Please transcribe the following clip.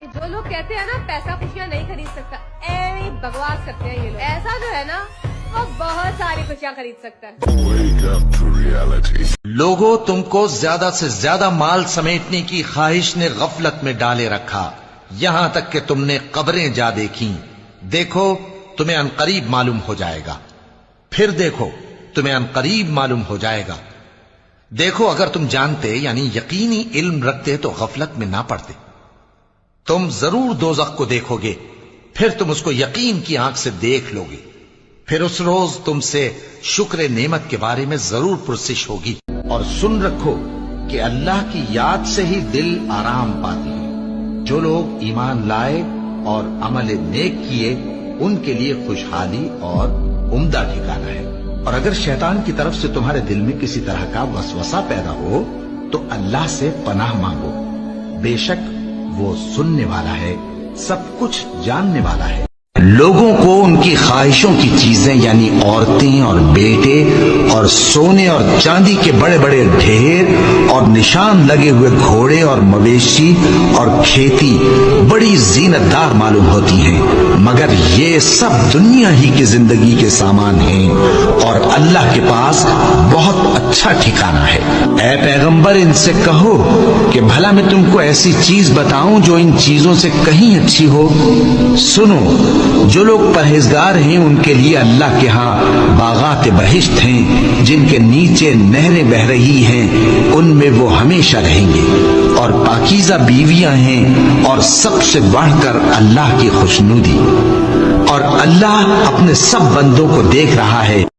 جو لوگ کہتے ہیں نا پیسہ خوشیاں نہیں خرید سکتا، بکواس کرتے ہیں یہ لوگ۔ ایسا جو ہے نا وہ بہت ساری خوشیاں خرید سکتا ہے۔ لوگوں، تم کو زیادہ سے زیادہ مال سمیٹنے کی خواہش نے غفلت میں ڈالے رکھا، یہاں تک کہ تم نے قبریں جا دیکھیں۔ دیکھو تمہیں عنقریب معلوم ہو جائے گا، پھر دیکھو تمہیں عنقریب معلوم ہو جائے گا۔ دیکھو اگر تم جانتے یعنی یقینی علم رکھتے تو غفلت میں نہ پڑتے۔ تم ضرور دوزخ کو دیکھو گے، پھر تم اس کو یقین کی آنکھ سے دیکھ لو گے، پھر اس روز تم سے شکر نعمت کے بارے میں ضرور پرسش ہوگی۔ اور سن رکھو کہ اللہ کی یاد سے ہی دل آرام پاتی ہے۔ جو لوگ ایمان لائے اور عمل نیک کیے ان کے لیے خوشحالی اور عمدہ ٹھکانہ ہے۔ اور اگر شیطان کی طرف سے تمہارے دل میں کسی طرح کا وسوسہ پیدا ہو تو اللہ سے پناہ مانگو، بے شک وہ سننے والا ہے، سب کچھ جاننے والا ہے۔ لوگوں کو ان کی خواہشوں کی چیزیں یعنی عورتیں اور بیٹے اور سونے اور چاندی کے بڑے بڑے ڈھیر اور نشان لگے ہوئے گھوڑے اور مویشی اور کھیتی بڑی زینت دار معلوم ہوتی ہیں، مگر یہ سب دنیا ہی کی زندگی کے سامان ہیں اور اللہ کے پاس بہت اچھا ٹھکانہ ہے۔ اے پیغمبر ان سے کہو کہ بھلا میں تم کو ایسی چیز بتاؤں جو ان چیزوں سے کہیں اچھی ہو؟ سنو، جو لوگ پرہیزگار ہیں ان کے لیے اللہ کے ہاں باغات بہشت ہیں جن کے نیچے نہریں بہ رہی ہیں، ان میں وہ ہمیشہ رہیں گے، اور پاکیزہ بیویاں ہیں، اور سب سے بڑھ کر اللہ کی خوشنودی، اور اللہ اپنے سب بندوں کو دیکھ رہا ہے۔